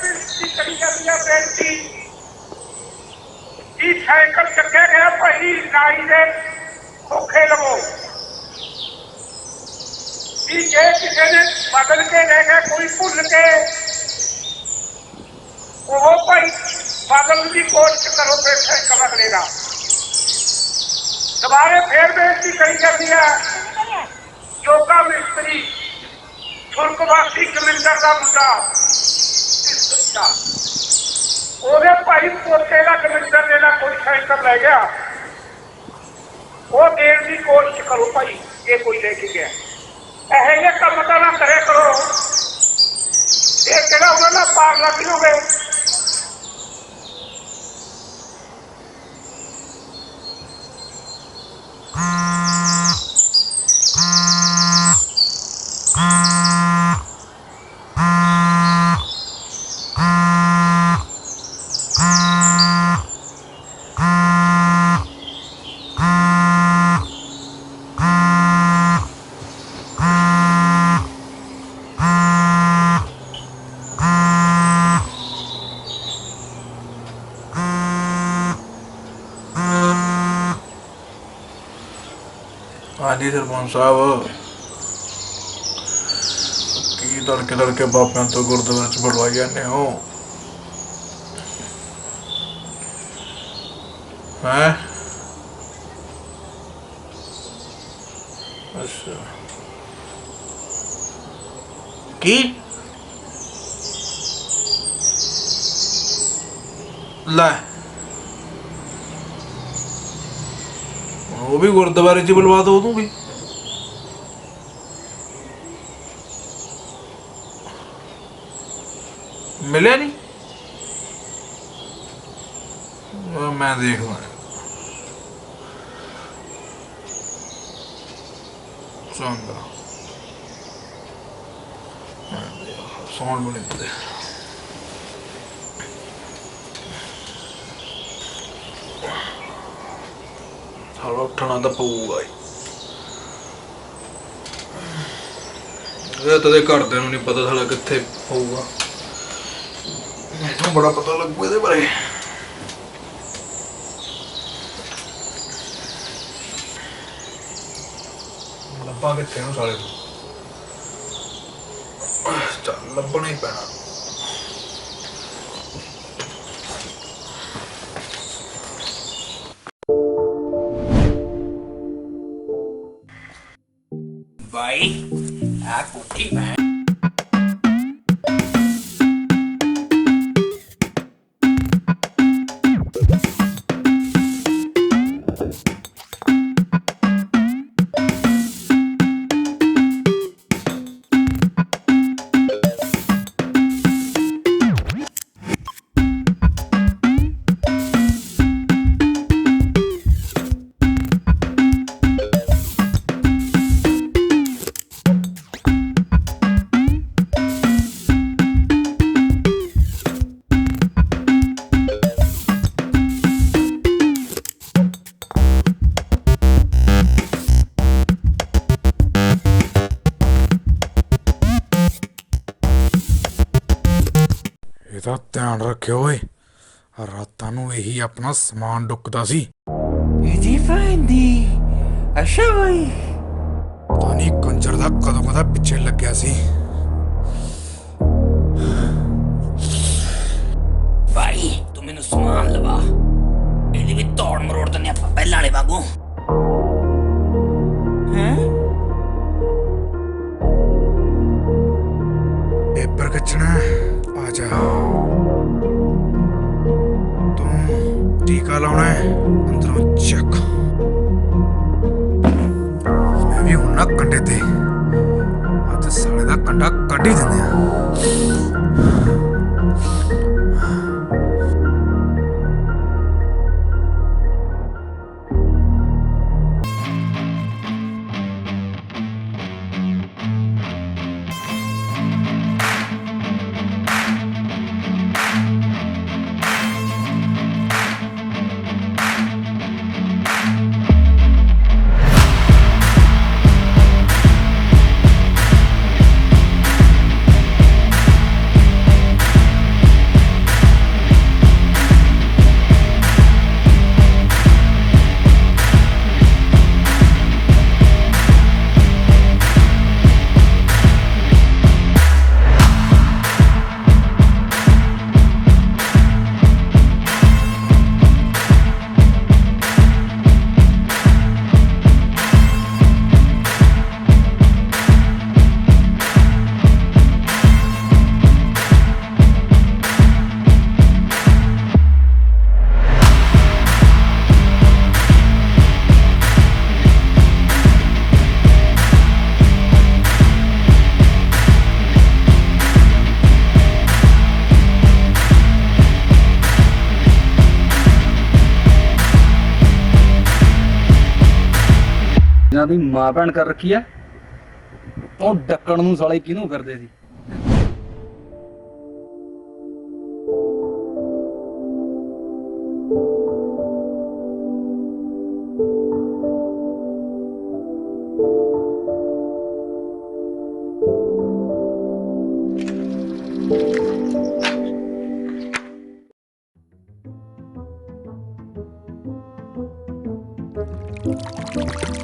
फिर बेइज्जती करी जाती है। बेइज्जती की साइकिल चके गया भाई नाई दे खोखे लवो कि जे किसी ने बदल के रह गया कोई भुल के वो भाई बदल की कोशिश करो फिर साइकिल अगलेगा। दोबारे फिर बेइज्जती करी जाती है। योगा मिस्त्री सुर्गवासी कमिंदर का मुंडा ਉਹਦੇ ਭਾਈ ਪੋਤੇ ਦਾ ਕਮਿੰਦਰ ਦੇ ਨਾਲ ਕੋਈ ਸਾਈਕਲ ਲੈ ਗਿਆ ਉਹ ਦੇਣ ਦੀ ਕੋਸ਼ਿਸ਼ ਕਰੋ ਭਾਈ ਜੇ ਕੋਈ ਲੈ ਕੇ ਗਿਆ। ਇਹੋ ਜਿਹੇ ਕੰਮ ਤਾਂ ਨਾ ਕਰੇ ਕਰੋ। ਇਹ ਕਿਹੜਾ ਉਹਨਾਂ ਦਾ ਪਾਰ ਲੱਗ ਜੂਗੇ। हाँ जी सरपंच साहब की तड़के तड़के बापियां तो गुरुद्वारे च बुलवाई जाने हो हैं? अच्छा की लै वो भी गुरुद्वारे च बुलवा दो तू भी। मिले नहीं मैं देख लूँ चंगा सौन बने दे सारा उठना तो पऊगा ही घरदे नहीं पता साला कित्थे होऊगा मैनू बड़ा पता लगू ये बारे। लब्बा कित्थे नूं साले चल लब्भना ही पैना। भाई आ कोठी में ਇਹਦਾ ਧਿਆਨ ਰੱਖਿਓ ਓਏ ਰਾਤਾਂ ਨੂੰ ਇਹੀ ਆਪਣਾ ਸਮਾਨ ਡੁੱਕਦਾ ਸੀ। जी फैंदी अच्छा भाई ਪਤਾ ਨਹੀਂ ਕੰਜਰ ਦਾ ਕਦੋਂ ਦਾ ਪਿੱਛੇ ਲੱਗਿਆ ਸੀ। भाई तू मैनू समान लवा ਇਹਦੀ ਵੀ ਤੋੜ ਮਰੋੜ ਦਿੰਦੇ ਆਪਾਂ ਪਹਿਲਾਂ ਵਾਲੇ ਵਾਂਗੂ हैं ਪੇਪਰ ਖਿੱਚਣਾ ਆ ਜਾ ਤੂੰ ਟੀਕਾ ਲਾਉਣਾ ਅੰਦਰੋਂ ਚੱਕ ਮੈਂ ਵੀ ਹੁਣ ਨਾ ਕੰਡੇ ਤੇ ਅੱਜ ਸਾਲੇ ਦਾ ਕੰਡਾ ਕੱਢ ਹੀ ਦਿੰਦੇ ਆ। ਦੀ ਮਾਂ ਭੈਣ ਕਰ ਰੱਖੀ ਆ। ਉਹ ਡੱਕਣ ਨੂੰ ਸਾਲੇ ਕਿਹਨੂੰ ਫਿਰਦੇ ਸੀ।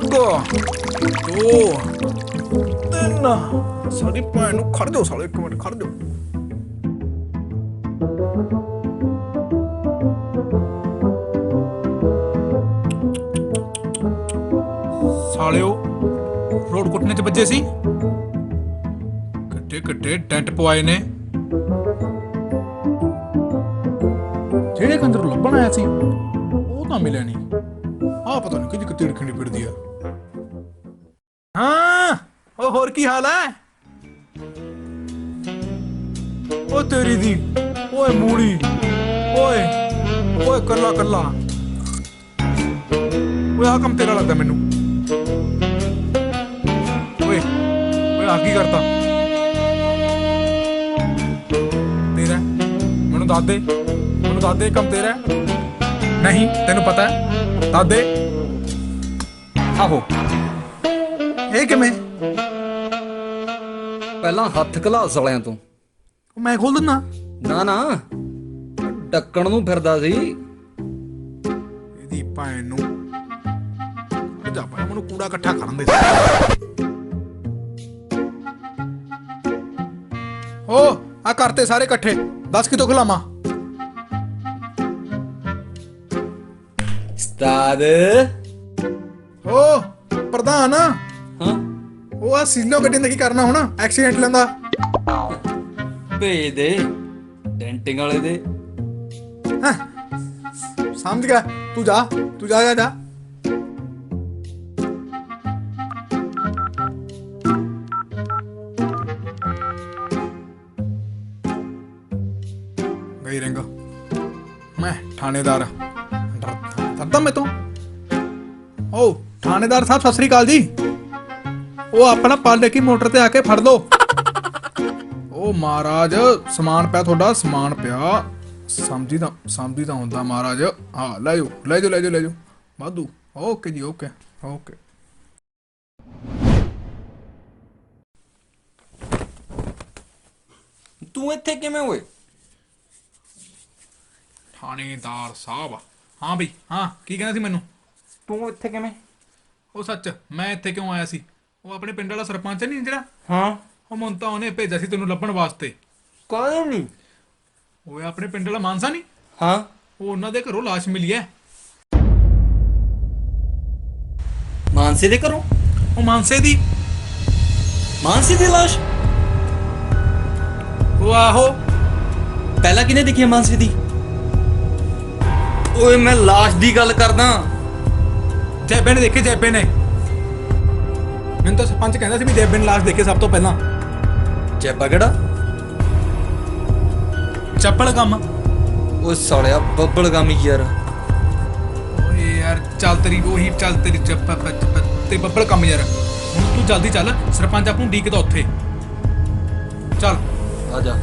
ਦੋ ਤਿੰਨ ਸਾਡੀ ਭੈਣ ਨੂੰ ਖੜ ਜਾਓ ਸਾਲੇ, ਇੱਕ ਮਿੰਟ ਖੜ ਜਾਓ। ਸਾਲਿਓ ਰੋਡ ਕੁੱਟਣੇ ਚ ਵੱਜੇ ਸੀ, ਕੱਟੇ ਕੱਟੇ ਟੈਂਟ ਪਵਾਏ ਨੇ। ਜਿਹੜੇ ਕੰਜਰ ਲੱਭਣ ਆਇਆ ਸੀ ਉਹ ਤਾਂ ਮਿਲਿਆ ਨਹੀਂ। ਆਹ ਪਤਾ ਨਹੀਂ ਕਿਹਦੀ ਕਿਤੇ ਖਿੰਡੀ ਫਿਰਦੀ ਆ। ਹਾਂ ਉਹ ਹੋਰ ਕੀ ਹਾਲ ਹੈ? ਉਹ ਤੇਰੀ ਦੀ ਓਏ ਮੂੜੀ, ਓਏ ਓਏ ਕੱਲਾ ਕੱਲਾ, ਓਏ ਆਹ ਕੰਮ ਤੇਰਾ ਲੱਗਦਾ ਮੈਨੂੰ। ਓਏ ਓਏ ਆ ਕੀ ਕਰਤਾ ਤੇਰਾ? ਮੈਨੂੰ ਦੱਸ ਦੇ, ਮੈਨੂੰ ਦੱਸ ਦੇ ਕੰਮ ਤੇਰਾ ਨਹੀਂ? ਤੈਨੂੰ ਪਤਾ ਹੈ? ਦੱਸ ਦੇ। ਆਹੋ ਇਹ ਕਿਵੇਂ? ਪਹਿਲਾਂ ਹੱਥ ਘਲਾਸ ਵਾਲਿਆਂ ਤੋਂ। ਉਹ ਮੈਂ ਖੋਲ ਦਿੰਦਾ। ਨਾ ਨਾ, ਡੱਕਣ ਨੂੰ ਫਿਰਦਾ ਸੀ। ਇਹਦੀ ਭੈਣ ਨੂੰ ਜਾ ਪਾ, ਮੈਨੂੰ ਕੂੜਾ ਇਕੱਠਾ ਕਰਨ ਦੇ। ਓ ਆ ਕਰਤੇ ਸਾਰੇ ਇਕੱਠੇ, ਦੱਸ ਕਿਤੋਂ ਖਿਲਾਵਾਂ? ਉਸਤਾਦ। ਓ ਪ੍ਰਧਾਨ, ਹਾਂ ਉਹ ਆ ਸੀਲੋ ਗੱਡੀ ਦਾ ਕੀ ਕਰਨਾ ਹੁਣ? ਐਕਸੀਡੈਂਟ ਲੈਂਦਾ ਭੇਜ ਦੇ ਡੈਂਟਿੰਗ ਵਾਲੇ ਦੇ। ਸਮਝ ਗਿਆ? ਤੂੰ ਜਾ, ਤੂੰ ਜਾ ਜਾ ਜਾ। ਗਈ ਰਿੰਗ, ਮੈਂ ਥਾਣੇਦਾਰ ਡਰਦਾ ਮੈਂ ਤੋਂ। ਓ ਥਾਣੇਦਾਰ ਸਾਹਿਬ ਸਤਿ ਸ੍ਰੀ ਅਕਾਲ ਜੀ। ਉਹ ਆਪਣਾ ਪਾਲੇ ਕੀ ਮੋਟਰ ਤੇ ਆ ਕੇ ਫੜ ਲਓ। ਉਹ ਮਹਾਰਾਜ ਸਮਾਨ ਪਿਆ ਤੁਹਾਡਾ, ਸਮਾਨ ਪਿਆ। ਸਮਝੀ ਤਾਂ ਹੁੰਦਾ ਮਹਾਰਾਜ। ਹਾਂ ਲੈ ਜਾਓ ਲੈ ਜਾਓ ਲੈ ਜਾਓ ਲੈ ਜਾਓ ਵਾਧੂ। ਓਕੇ ਜੀ ਓਕੇ ਓਕੇ। ਤੂੰ ਇੱਥੇ ਕਿਵੇਂ ਹੋਏ? ਥਾਣੇਦਾਰ ਸਾਹਿਬ, ਹਾਂ ਬਈ ਹਾਂ, ਕੀ ਕਹਿੰਦਾ ਸੀ ਮੈਨੂੰ? ਤੂੰ ਇੱਥੇ ਕਿਵੇਂ? ਉਹ ਸੱਚ, ਮੈਂ ਇੱਥੇ ਕਿਉਂ ਆਇਆ ਸੀ? ਉਹ ਆਪਣੇ ਪਿੰਡ ਵਾਲਾ ਸਰਪੰਚ ਨਹੀਂ ਜਿਹੜਾ, ਹਾਂ ਉਹ ਮੈਨੂੰ ਤਾਂ ਉਹਨੇ ਭੇਜਿਆ ਸੀ ਤੈਨੂੰ ਲੱਭਣ ਵਾਸਤੇ। ਕਾਹਦੇ ਨਹੀਂ? ਉਹ ਆਪਣੇ ਪਿੰਡ ਵਾਲਾ ਮਾਨਸਾ ਨਹੀਂ, ਹਾਂ ਉਹ ਉਹਨਾਂ ਦੇ ਘਰੋਂ ਲਾਸ਼ ਮਿਲੀ ਹੈ। ਮਾਨਸੇ ਦੇ ਘਰੋਂ? ਉਹ ਮਾਨਸੇ ਦੀ ਲਾਸ਼? ਉਹ ਆਹੋ। ਪਹਿਲਾਂ ਕਿਹਨੇ ਦੇਖੀ ਮਾਨਸੇ ਦੀ? ਓਏ ਮੈਂ ਲਾਸ਼ ਦੀ ਗੱਲ ਕਰਦਾ। ਜੈਬੇ ਨੇ ਦੇਖੇ, ਜੈਬੇ ਨੇ। ਮੈਨੂੰ ਤਾਂ ਸਰਪੰਚ ਕਹਿੰਦਾ ਸੀ ਵੀ ਜੈਬੇ ਨੇ ਲਾਸ਼ ਦੇਖੇ ਸਭ ਤੋਂ ਪਹਿਲਾਂ। ਜੈਬਾ ਕਿਹੜਾ? ਚੱਪਲ ਕੰਮ। ਉਹ ਸਾਲਿਆ ਬੱਬਲ ਗਾਮੀ ਯਾਰ। ਓਏ ਯਾਰ ਚੱਲ ਤੇਰੀ ਉਹੀ, ਚੱਲ ਤੇਰੀ ਤੇ ਬੱਬਲ ਕੰਮ ਯਾਰ। ਹੁਣ ਤੂੰ ਜਲਦੀ ਚੱਲ, ਸਰਪੰਚ ਆਪ ਨੂੰ ਡੀਕਦਾ ਉੱਥੇ। ਚੱਲ ਆ ਜਾ।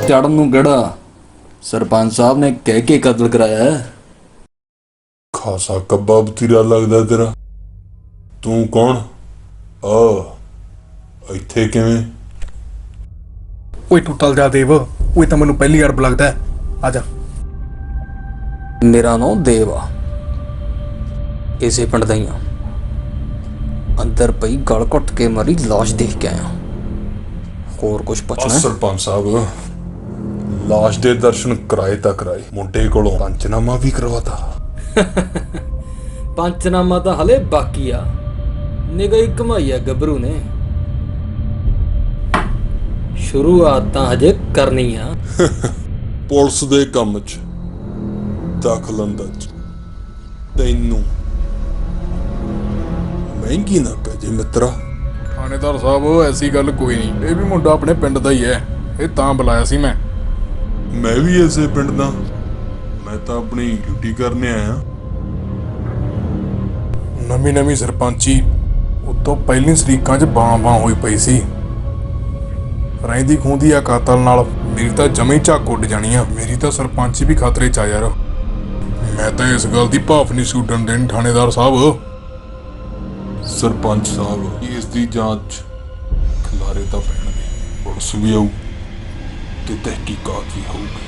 ਚੜਨ ਨੂੰ ਕਿਹੜਾ ਸਰਪੰਚ ਸਾਹਿਬ ਨੇ ਕਹਿ ਕੇ ਕਤਲ ਕਰਾਇਆ ਹੈ। ਖਾਸਾ ਕੱਬਾ ਬਤੀਰਾ ਲੱਗਦਾ ਤੇਰਾ। ਤੂੰ ਕੌਣ? ਇੱਥੇ ਕਿਵੇਂ? ਓਏ ਤੂੰ ਟਲ ਜਾ ਦੇਵ, ਓਏ ਤਾਂ ਮੈਨੂੰ ਪਹਿਲੀ ਅੜਬ ਲੱਗਦਾ ਹੈ। ਆ ਜਾ। ਮੇਰਾ ਨਾਮ ਦੇਵ ਆ, ਇਸੇ ਪਿੰਡ ਦਾ ਹੀ ਆ। ਅੰਦਰ ਪਈ ਗਲ ਘੁੱਟ ਕੇ ਮਰੀ ਲਾਸ਼ ਦੇਖ ਕੇ ਆਇਆ। ਹੋਰ ਕੁਝ ਪੁੱਛਣਾ? ਸਰਪੰਚ ਸਾਹਿਬ, ਲਾਸ਼ ਦੇ ਦਰਸ਼ਨ ਕਰਾਏ ਤਾਂ ਕਰਾਏ, ਮੁੰਡੇ ਕੋਲੋਂ ਪੰਚਨਾਮਾ ਵੀ ਕਰਵਾਤਾ। ਪੰਚਨਾਮਾ ਤਾਂ ਹਲੇ ਬਾਕੀ ਆ। ਨਿਗਾਹ ਕਮਾਈ ਆ ਗੱਭਰੂ ਨੇ, ਸ਼ੁਰੂਆਤ ਤਾਂ ਹਜੇ ਕਰਨੀ ਆ। ਪੁਲਿਸ ਦੇ ਕੰਮ 'ਚ ਦਖਲ ਅੰਦਾਜ਼ ਤੈਨੂੰ ਮਹਿੰਗੀ ਨਾ ਪੈ ਜੇ ਮਿੱਤਰਾ। ਥਾਣੇਦਾਰ ਸਾਹਿਬ ਐਸੀ ਗੱਲ ਕੋਈ ਨਹੀਂ, ਇਹ ਵੀ ਮੁੰਡਾ ਆਪਣੇ ਪਿੰਡ ਦਾ ਹੀ ਹੈ, ਇਹ ਤਾਂ ਬੁਲਾਇਆ ਸੀ ਮੈਂ ਵੀ ਇਸੇ ਪਿੰਡ ਦਾ, ਮੈਂ ਤਾਂ ਆਪਣੀ ਡਿਊਟੀ ਕਰਨੇ ਆਇਆ। ਨਵੀਂ ਸਰਪੰਚੀ ਉਤੋਂ ਪਹਿਲੀ ਸਰੀਕਾਂ 'ਚ ਬਾਂ ਹੋਈ ਪਈ ਸੀ। ਰਹਿੰਦੀ ਖੂੰਦੀ ਆ ਕਾਤਲ ਨਾਲ ਮੇਰੀ ਤਾਂ ਜਮੇ ਝੱਕ ਉੱਡ ਜਾਣੀ ਆ। ਮੇਰੀ ਤਾਂ ਸਰਪੰਚੀ ਵੀ ਖਤਰੇ 'ਚ ਆ ਯਾਰ। ਮੈਂ ਤਾਂ ਇਸ ਗੱਲ ਦੀ ਭਾਫ ਨਹੀਂ ਸੀ ਉੱਡਣ ਦੇਣੀ ਥਾਣੇਦਾਰ ਸਾਹਿਬ। ਸਰਪੰਚ ਸਾਹਿਬ, ਇਸ ਦੀ ਜਾਂਚ ਖਿਲਾਰੇ ਤਾਂ ਪੈਣਗੇ, ਪੁਲਿਸ ਵੀ ਆਊ ਤੇ ਤਹਿਕੀਕਾਤ ਵੀ ਹੋਊਗੀ।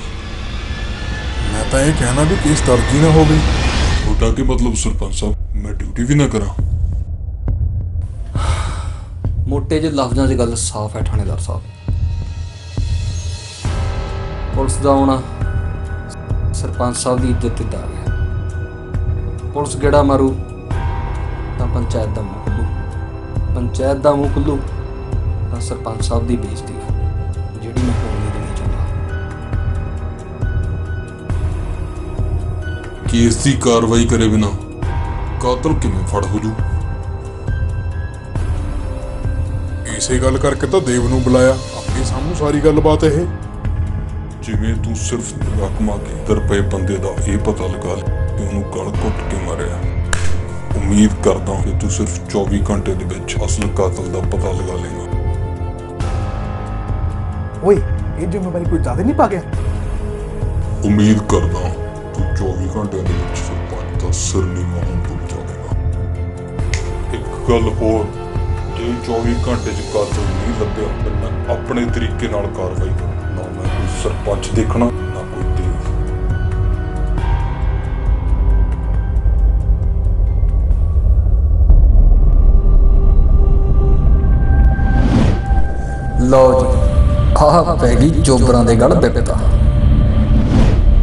ਮੈਂ ਤਾਂ ਇਹ ਕਹਿਣਾ ਵੀ ਕੇਸ ਦਰਜ ਹੀ ਨਾ ਹੋਵੇ। ਤੁਹਾਡਾ ਕੀ ਮਤਲਬ ਸਰਪੰਚ ਸਾਹਿਬ, ਮੈਂ ਡਿਊਟੀ ਵੀ ਨਾ ਕਰਾਂ? ਮੋਟੇ ਜਿਹੇ ਲਫ਼ਜ਼ਾਂ 'ਚ ਗੱਲ ਸਾਫ਼ ਹੈ ਥਾਣੇਦਾਰ ਸਾਹਿਬ। ਪੁਲਿਸ ਦਾ ਆਉਣਾ ਸਰਪੰਚ ਸਾਹਿਬ ਦੀ ਇੱਜ਼ਤ ਤੇ ਦਾਗ ਹੈ। ਪੁਲਿਸ ਗੇੜਾ ਮਾਰੂ ਤਾਂ ਪੰਚਾਇਤ ਦਾ ਮੂੰਹ ਖੁੱਲੂ, ਪੰਚਾਇਤ ਦਾ ਮੂੰਹ ਖੁੱਲੂ ਤਾਂ ਸਰਪੰਚ ਸਾਹਿਬ ਦੀ ਬੇਇੱਜ਼ਤੀ ਹੈ, ਜਿਹੜੀ ਮੈਂ ਹੋਣ ਨਹੀਂ ਦੇਣੀ ਚਾਹੁੰਦਾ। ਕੇਸ ਦੀ ਕਾਰਵਾਈ ਕਰੇ ਬਿਨਾ ਕਾਤਲ ਕਿਵੇਂ ਫੜ ਹੋ ਜੂ? ਇਸੇ ਗੱਲ ਕਰਕੇ ਤਾਂ ਦੇਵ ਨੂੰ ਬੁਲਾਇਆ, ਆਪਣੇ ਸਾਹਮਣੇ ਸਾਰੀ ਗੱਲਬਾਤ ਇਹ। ਜਿਵੇਂ ਤੂੰ ਸਿਰਫ ਰਕਮਾ ਕੇ ਦਰ ਪਏ ਬੰਦੇ ਦਾ ਇਹ ਪਤਾ ਲਗਾ ਲੈ ਕਿ ਉਹਨੂੰ ਗਲ ਘੁੱਟ ਕੇ ਮਾਰਿਆ, ਉਮੀਦ ਕਰਦਾ ਕਿ ਤੂੰ ਸਿਰਫ 24 ਘੰਟੇ ਦੇ ਵਿੱਚ ਅਸਲ ਕਾਤਲ ਦਾ ਪਤਾ ਲਗਾ ਲੇਗਾ। ਓਏ ਇਹ ਜ਼ਿੰਮੇਵਾਰੀ ਕੋਈ ਜ਼ਿਆਦਾ ਨਹੀਂ ਪਾ ਗਿਆ? ਉਮੀਦ ਕਰਦਾ ਤੂੰ 24 ਘੰਟਿਆਂ ਦੇ ਵਿੱਚ ਸਰਪੰਚ ਦਾ ਸਿਰ ਨੀਵਾਂ ਹੋਣ ਤੋਂ ਬਚਾਵੇਗਾ। ਇੱਕ ਗੱਲ ਹੋਰ, ਜੇ 24 ਘੰਟੇ 'ਚ ਕਾਤਲ ਨਹੀਂ ਲੱਭਿਆ ਫਿਰ ਮੈਂ ਆਪਣੇ ਤਰੀਕੇ ਨਾਲ ਕਾਰਵਾਈ ਕਰਾਂ। ਨਾ ਮੈਂ ਕੋਈ ਸਰਪੰਚ ਦੇਖਣਾ, ਨਾ ਕੋਈ ਦੇਵ। ਲਓ ਜੀ, ਆਹ ਪੈ ਗਈ ਚੋਬਰਾਂ ਦੇ ਗਲ ਬਿਪਤਾ।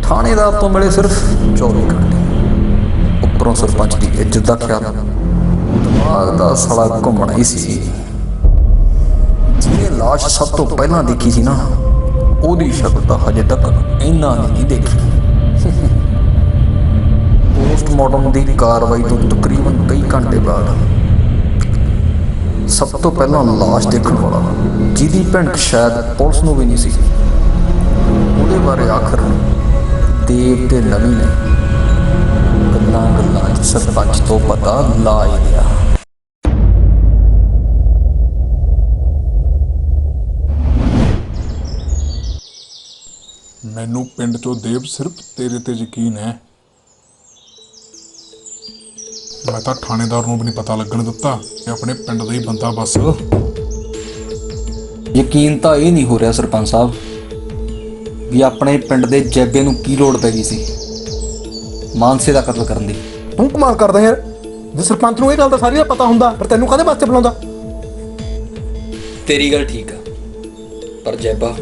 ਥਾਣੇਦਾਰ ਤੋਂ ਮਿਲੇ ਸਿਰਫ 24 ਘੰਟੇ, ਉੱਪਰੋਂ ਸਰਪੰਚ ਦੀ ਇੱਜ਼ਤ ਦਾ ਖਿਆਲ। ਦਿਮਾਗ ਦਾ ਸਾਲਾ ਘੁੰਮਣਾ ਹੀ ਸੀ। ਜਿਹਨੇ ਲਾਸ਼ ਸਭ ਤੋਂ ਪਹਿਲਾਂ ਦੇਖੀ ਸੀ ਨਾ, ਉਹਦੀ ਸ਼ਕਲ ਤਾਂ ਹਜੇ ਤੱਕ ਇਹਨਾਂ ਨੇ ਨਹੀਂ ਦੇਖੀ। ਪੋਸਟਮਾਰਟਮ ਦੀ ਕਾਰਵਾਈ ਤੋਂ ਤਕਰੀਬਨ ਕਈ ਘੰਟੇ ਬਾਅਦ ਸਭ ਤੋਂ ਪਹਿਲਾਂ ਲਾਸ਼ ਦੇਖਣ ਵਾਲਾ, ਜਿਹਦੀ ਭਿਣਕ ਸ਼ਾਇਦ ਪੁਲਿਸ ਨੂੰ ਵੀ ਨਹੀਂ ਸੀ, ਉਹਦੇ ਬਾਰੇ ਆਖਰ ਦੇਵ ਤੇ ਨਵੀ ਨੇ ਗੱਲਾਂ 'ਚ ਸਰਪੰਚ ਤੋਂ ਪਤਾ ਲਾ ਹੀ ਲਿਆ। ਮੈਨੂੰ ਪਿੰਡ 'ਚੋਂ ਦੇਵ ਸਿਰਫ ਤੇਰੇ ਤੇ ਯਕੀਨ ਹੈ। ਮੈਂ ਤਾਂ ਥਾਣੇਦਾਰ ਨੂੰ ਵੀ ਨਹੀਂ ਪਤਾ ਲੱਗਣ ਦਿੱਤਾ ਕਿ ਆਪਣੇ ਪਿੰਡ ਦਾ ਹੀ ਬੰਦਾ ਬਸ। ਯਕੀਨ ਤਾਂ ਇਹ ਨਹੀਂ ਹੋ ਰਿਹਾ ਸਰਪੰਚ ਸਾਹਿਬ ਵੀ ਆਪਣੇ ਪਿੰਡ ਦੇ ਜੈਬੇ ਨੂੰ ਕੀ ਲੋੜ ਪੈ ਗਈ ਸੀ ਮਾਨਸੇ ਦਾ ਕਤਲ ਕਰਨ ਦੀ। ਤੂੰ ਕਮਾਲ ਕਰਦਾ ਯਾਰ, ਜੇ ਸਰਪੰਚ ਨੂੰ ਇਹ ਗੱਲ ਦਾ ਸਾਰੀ ਦਾ ਪਤਾ ਹੁੰਦਾ ਪਰ ਤੈਨੂੰ ਕਾਹਦੇ ਵਾਸਤੇ ਬੁਲਾਉਂਦਾ? ਤੇਰੀ ਗੱਲ ਠੀਕ ਆ, ਪਰ ਜੈਬਾ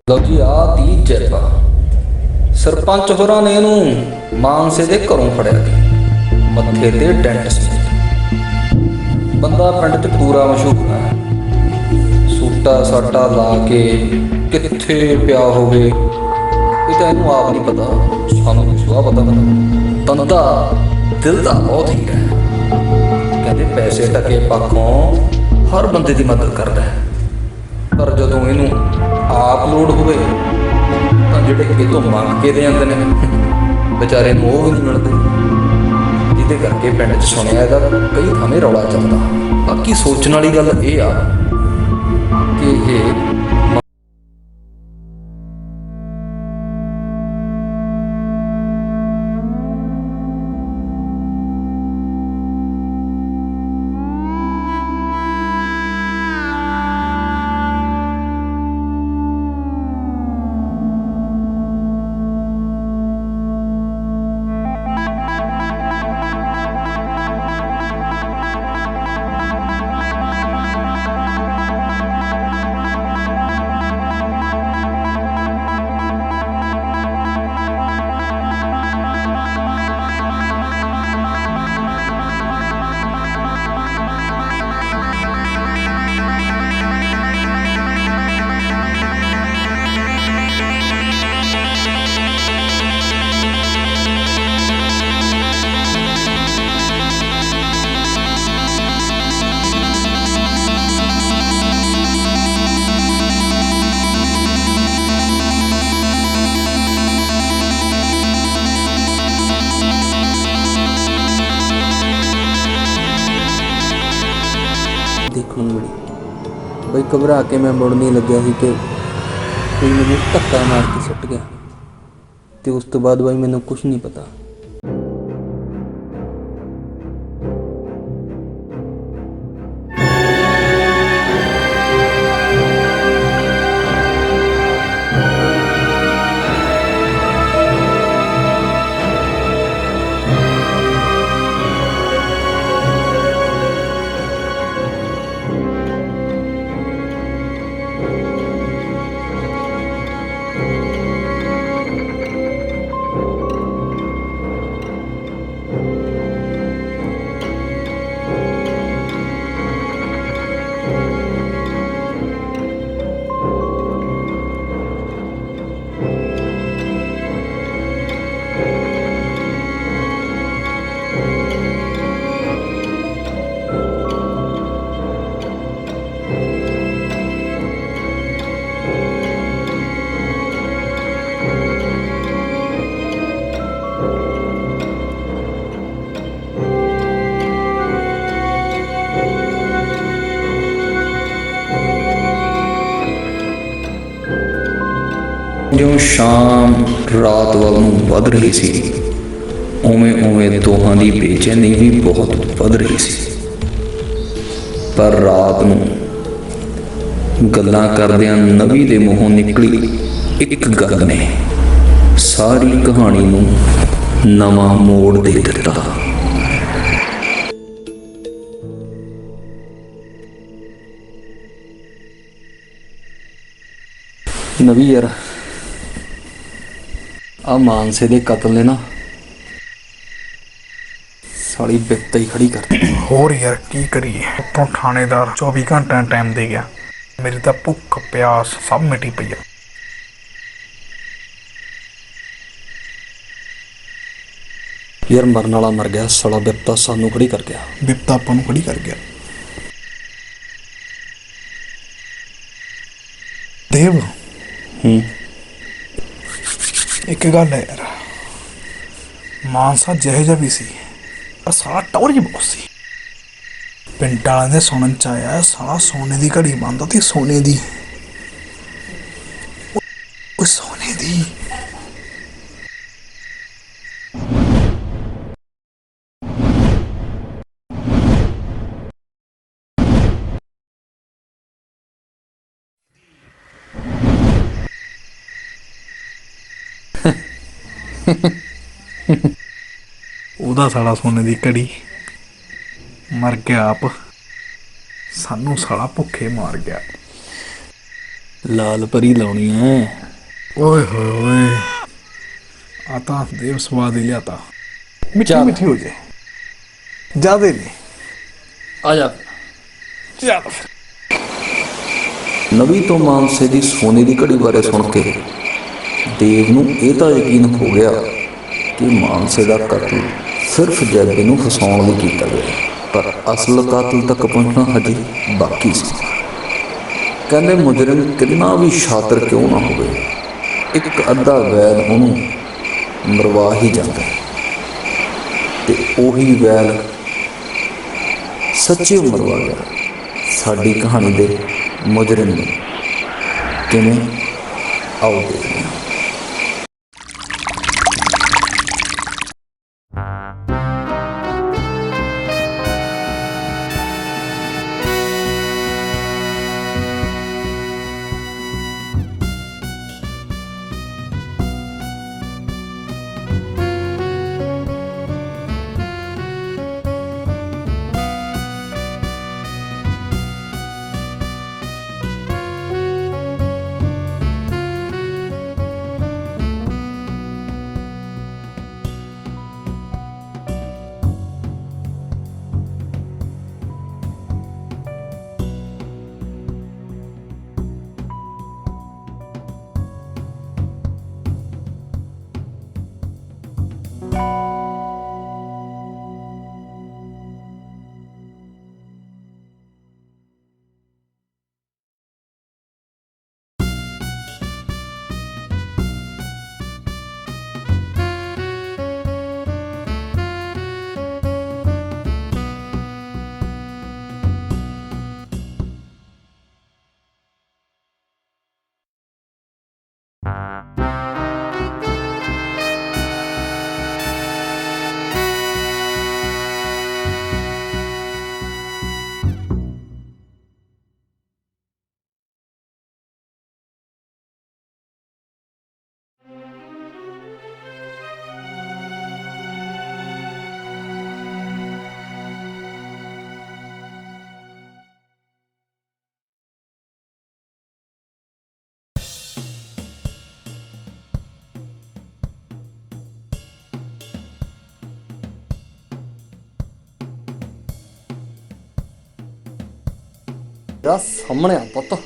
ਲਓ ਜੀ, ਆ ਤੀ ਜੈਬਾ। ਸਰਪੰਚ ਹੋਰਾਂ ਨੇ ਇਹਨੂੰ ਮਾਨਸੇ ਦੇ ਘਰੋਂ ਫੜਿਆ ਸੀ। ਮੱਥੇ ਤੇ ਡੈਂਟ ਸੀ। ਬੰਦਾ ਪਿੰਡ 'ਚ ਪੂਰਾ ਮਸ਼ਹੂਰ ਹੈ। ਸੂਟਾ ਸਾਟਾ ਲਾ ਕੇ ਕਿੱਥੇ ਪਿਆ ਹੋਵੇ ਇਹ ਤਾਂ ਇਹਨੂੰ ਆਪ ਨਹੀਂ ਪਤਾ, ਸਾਨੂੰ ਵੀ ਸੁਆ ਪਤਾ। ਬੰਦਾ ਦਿਲ ਦਾ ਬਹੁਤ ਹੀ ਹੈ। ਕਹਿੰਦੇ ਪੈਸੇ ਟਕੇ ਪੱਖੋਂ ਹਰ ਬੰਦੇ ਦੀ ਮਦਦ ਕਰਦਾ ਹੈ, ਪਰ ਜਦੋਂ ਇਹਨੂੰ ਆਪ ਲੋੜ ਹੋਵੇ ਤਾਂ ਜਿਹੜੇ ਕਿਤੋਂ ਮੰਗ ਕੇ ਦੇ ਜਾਂਦੇ ਨੇ ਵਿਚਾਰੇ ਨੂੰ ਉਹ ਵੀ ਨਹੀਂ ਮਿਲਦੇ, ਜਿਹਦੇ ਕਰਕੇ ਪਿੰਡ 'ਚ ਸੁਣਿਆ ਇਹਦਾ ਕਈ ਥਾਵੇਂ ਰੌਲਾ ਚੱਲਦਾ। ਬਾਕੀ ਸੋਚਣ ਵਾਲੀ ਗੱਲ ਇਹ ਆ ਕਿ ਇਹ ਦੇਖਣ ਨੂੰ ਮਿਲੀ। ਬਈ ਘਬਰਾ ਕੇ ਮੈਂ ਮੁੜ ਨਹੀਂ ਲੱਗਿਆ ਸੀ ਕਿ ਕੋਈ ਮੈਨੂੰ ਧੱਕਾ ਮਾਰ ਕੇ ਸੁੱਟ ਗਿਆ, ਤੇ ਉਸ ਤੋਂ ਬਾਅਦ ਬਈ ਮੈਨੂੰ ਕੁਝ ਨਹੀਂ ਪਤਾ। ਜਿਉਂ ਸ਼ਾਮ ਰਾਤ ਵੱਲ ਨੂੰ ਵੱਧ ਰਹੀ ਸੀ, ਉਵੇਂ ਉਵੇਂ ਦੋਹਾਂ ਦੀ ਬੇਚੈਨੀ ਵੀ ਬਹੁਤ ਵੱਧ ਰਹੀ ਸੀ। ਪਰ ਰਾਤ ਨੂੰ ਗੱਲਾਂ ਕਰਦਿਆਂ ਨਵੀ ਦੇ ਮੂੰਹੋਂ ਨਿਕਲੀ ਇੱਕ ਗੱਲ ਨੇ ਸਾਰੀ ਕਹਾਣੀ ਨੂੰ ਨਵਾਂ ਮੋੜ ਦੇ ਦਿੱਤਾ। ਨਵੀਂ ਯਾਰ, ਆ ਮਾਨਸੇ ਦੇ ਕਤਲ ਨੇ ਨਾ ਸਾਲੀ ਬਿੱਤ ਹੀ ਖੜੀ ਕਰ ਦਿੱਤੀ। ਹੋਰ ਯਾਰ ਕੀ ਕਰੀਏ, ਉੱਤੋਂ ਥਾਣੇਦਾਰ 24 ਘੰਟਿਆਂ ਟਾਈਮ ਦੇ ਗਿਆ। ਮੇਰੀ ਤਾਂ ਭੁੱਖ ਪਿਆਸ ਸਭ ਮਿਟੀ ਪਈ ਆ। ਯਾਰ ਮਰਨ ਵਾਲਾ ਮਰ ਗਿਆ, ਸਾਲਾ ਬਿਪਤਾ ਸਾਨੂੰ ਖੜੀ ਕਰ ਗਿਆ। ਬਿਪਤਾ ਆਪਾਂ ਨੂੰ ਖੜੀ ਕਰ ਗਿਆ। ਦੇਵ, ਇੱਕ ਗੱਲ ਹੈ ਯਾਰ, ਮਾਨਸਾ ਜਿਹੋ ਜਿਹਾ ਵੀ ਸੀ, ਪਰ ਸਾਲਾ ਟੌਰ ਹੀ ਬਹੁਤ ਸੀ। ਪਿੰਡ ਵਾਲਿਆਂ ਦੇ ਸੁਣਨ ਚ ਆਇਆ ਸਾਲਾ ਸੋਨੇ ਦੀ ਘੜੀ ਬੰਨਦਾ ਤੇ ਸੋਨੇ ਦੀ, ਉਹ ਸੋਨੇ ਦੀ। ਉਹਦਾ ਸਾਲਾ ਸੋਨੇ ਦੀ ਘੜੀ ਮਰ ਗਿਆ ਆਪ, ਸਾਨੂੰ ਸਾਲਾ ਭੁੱਖੇ ਮਾਰ ਗਿਆ। ਲਾਲ ਪਰੀ ਲਾਉਣੀ ਐ। ਓਏ ਹੋਏ, ਆ ਤਾਂ ਦੇਵ ਸਵਾਦ ਹੀ ਲਿਆਤਾ। ਮਿੱਠੀ ਚੱਲ। ਮਿੱਠੀ ਹੋ ਜੇ, ਜ਼ਿਆਦੇ ਨਹੀਂ, ਆ ਜਾ। ਜ਼ਿਆਦਾ। ਨਵੀ ਤੋਂ ਮਾਨਸੇ ਦੀ ਸੋਨੇ ਦੀ ਘੜੀ ਬਾਰੇ ਸੁਣ ਕੇ ਦੇਵ ਨੂੰ ਇਹ ਤਾਂ ਯਕੀਨ ਹੋ ਗਿਆ ਕਿ ਮਾਨਸੇ ਦਾ ਕਤਲ ਸਿਰਫ ਜੈਬੇ ਨੂੰ ਫਸਾਉਣ ਲਈ ਕੀਤਾ ਗਿਆ, ਪਰ ਅਸਲ ਕਾਤਲ ਤੱਕ ਪਹੁੰਚਣਾ ਹਜੇ ਬਾਕੀ ਸੀ। ਕਹਿੰਦੇ ਮੁਜਰਮ ਕਿੰਨਾ ਵੀ ਸ਼ਾਤਰ ਕਿਉਂ ਨਾ ਹੋਵੇ, ਇੱਕ ਅੱਧਾ ਵੈਲ ਉਹਨੂੰ ਮਰਵਾ ਹੀ ਜਾਂਦਾ ਹੈ, ਤੇ ਉਹੀ ਵੈਲ ਸੱਚੇ ਮਰਵਾ ਗਿਆ ਸਾਡੀ ਕਹਾਣੀ ਦੇ ਮੁਜਰਮ ਨੂੰ। ਕਿਵੇਂ, ਆਓ ਦੇਖਦੇ ਹਾਂ। ਤੇਰਾ ਸਾਹਮਣੇ ਆ ਪੁੱਤ।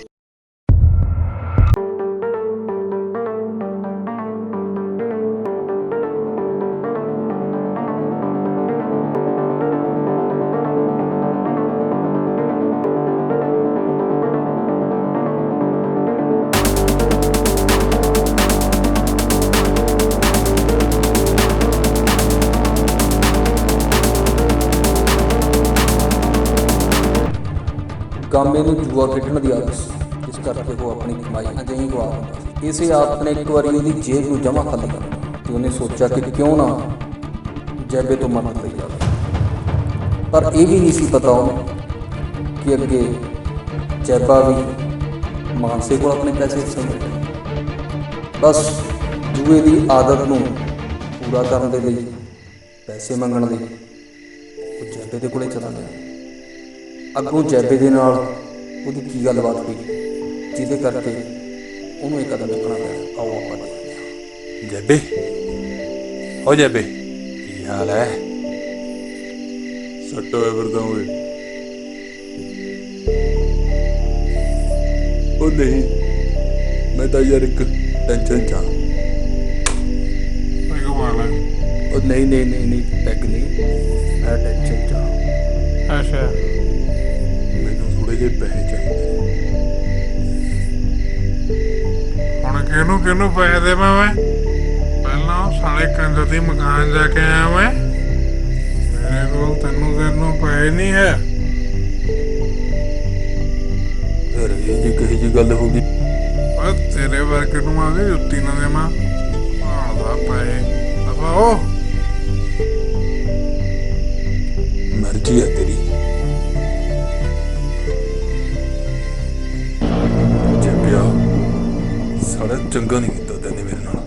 ਗਾਮੇ ਨੂੰ ਜੂਆ ਖੇਡਣ ਦੀ ਆਦਤ ਸੀ, ਇਸ ਕਰਕੇ ਉਹ ਆਪਣੀ ਕਮਾਈ ਅਜਿਹੀ ਗਵਾ ਦਿੰਦਾ ਸੀ। ਇਸੇ ਆਪ ਨੇ ਇੱਕ ਵਾਰੀ ਉਹਦੀ ਜੇਬ ਨੂੰ ਜਮ੍ਹਾਂ ਖਾਲੀ ਕਰ ਦਿੱਤਾ ਤੇ ਉਹਨੇ ਸੋਚਿਆ ਕਿ ਕਿਉਂ ਨਾ ਜੈਬੇ ਤੋਂ ਮਦਦ ਲਈ ਜਾਵੇ। ਪਰ ਇਹ ਵੀ ਨਹੀਂ ਸੀ ਪਤਾ ਉਹਨੂੰ ਕਿ ਅੱਗੇ ਜੈਬਾ ਵੀ ਮਾਨਸੇ ਕੋਲ ਆਪਣੇ ਪੈਸੇ ਸੰਭਾਲੇ। ਬਸ ਜੂਏ ਦੀ ਆਦਤ ਨੂੰ ਪੂਰਾ ਕਰਨ ਦੇ ਲਈ, ਪੈਸੇ ਮੰਗਣ ਲਈ ਉਹ ਜੈਬੇ ਦੇ ਕੋਲੇ ਚਲਾ ਗਿਆ। ਅੱਗੋਂ ਜੈਬੇ ਦੇ ਨਾਲ ਉਹਦੀ ਕੀ ਗੱਲਬਾਤ ਹੋਈ ਜਿਹਦੇ ਕਰਕੇ ਉਹਨੂੰ ਇਹ ਕਦਮ ਚੁੱਕਣਾ ਪਿਆ, ਆਓ ਆਪਾਂ ਦੇਖਦੇ ਹਾਂ। ਜੈਬੇ, ਓ ਜੈਬੇ, ਕੀ ਹਾਲ ਹੈ? ਸੱਟ ਹੋਇਆ ਫਿਰਦਾ ਓਏ? ਉਹ ਨਹੀਂ, ਮੈਂ ਤਾਂ ਯਾਰ ਇੱਕ ਟੈਨਸ਼ਨ ਚ ਹਾਂ। ਉਹ ਨਹੀਂ ਨਹੀਂ ਨਹੀਂ ਨਹੀਂ ਪੈਗ ਨਹੀਂ, ਮੈਂ ਟੈਨਸ਼ਨ ਚ ਹਾਂ। ਅੱਛਾ, ਮੈਨੂੰ ਥੋੜੇ ਜਿਹੇ ਪੈਸੇ ਚਾਹੀਦੇ। ਹੁਣ ਕਿਹਨੂੰ ਪੈਸੇ ਦੇਵਾਂ ਮੈਂ? ਪਹਿਲਾਂ ਸਾਲੇ ਕੰਜਰ ਦੀ ਮਕਾਨ ਜਾ ਕੇ ਆਇਆ ਮੈਂ। ਮੇਰੇ ਕੋਲ ਤੈਨੂੰ ਪੈਸੇ ਨਹੀਂ ਹੈ। ਫਿਰ ਇਹ ਜੀ ਕਹੀ ਜੀ ਗੱਲ ਹੋ ਗਈ? ਪਰ ਤੇਰੇ ਵਰਗੇ ਨੂੰ ਆ ਕੇ ਜੁੱਤੀ ਨਾ ਦੇਵਾਂ। ਭਾਲਦਾ ਪੈਸੇ ਦਬਾਓ। ਮਰਜ਼ੀ ਹੈ ਤੇਰੀ। ਜੈਬਿਆ, ਸਾਲਾ ਚੰਗਾ ਨਹੀਂ ਕੀਤਾ ਤੈਨੇ ਮੇਰੇ ਨਾਲ।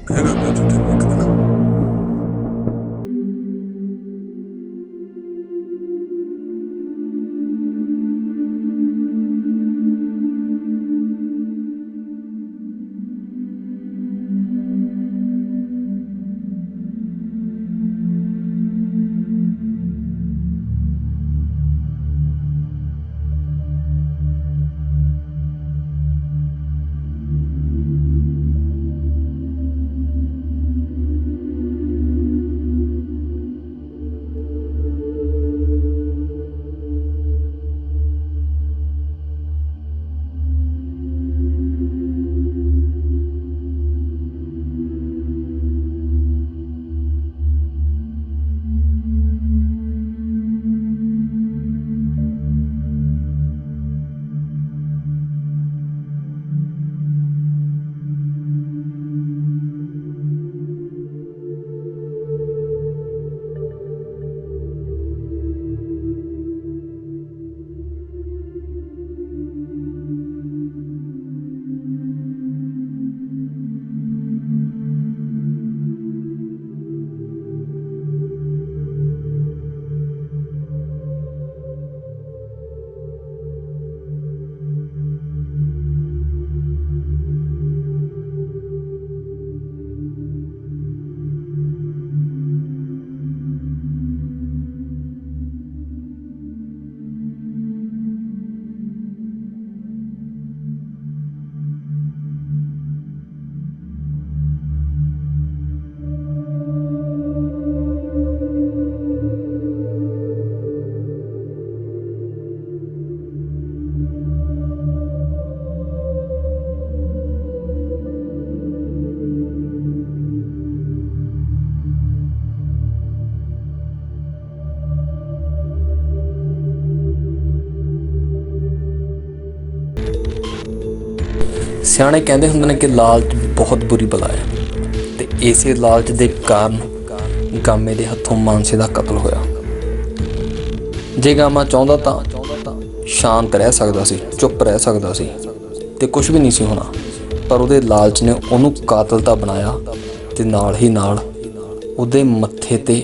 ਕਹਿਣਾ ਮੈਂ ਝੂਠੇ ਨੂੰ ਇੱਕ ਦਿਨ। ਸਿਆਣੇ ਕਹਿੰਦੇ ਹੁੰਦੇ ਨੇ ਕਿ ਲਾਲਚ ਬਹੁਤ ਬੁਰੀ ਬਲਾ ਹੈ ਤੇ ਇਸੇ ਲਾਲਚ ਦੇ ਕਾਰਨ ਗਾਮੇ ਦੇ ਹੱਥੋਂ ਮਾਨਸੇ ਦਾ ਕਤਲ ਹੋਇਆ। ਜੇ ਗਾਮਾ ਚਾਹੁੰਦਾ ਤਾਂ ਸ਼ਾਂਤ ਰਹਿ ਸਕਦਾ ਸੀ, ਚੁੱਪ ਰਹਿ ਸਕਦਾ ਸੀ ਤੇ ਕੁਝ ਵੀ ਨਹੀਂ ਸੀ ਹੋਣਾ, ਪਰ ਉਹਦੇ ਲਾਲਚ ਨੇ ਉਹਨੂੰ ਕਾਤਲ ਤਾਂ ਬਣਾਇਆ ਤੇ ਨਾਲ ਹੀ ਨਾਲ ਉਹਦੇ ਮੱਥੇ ਤੇ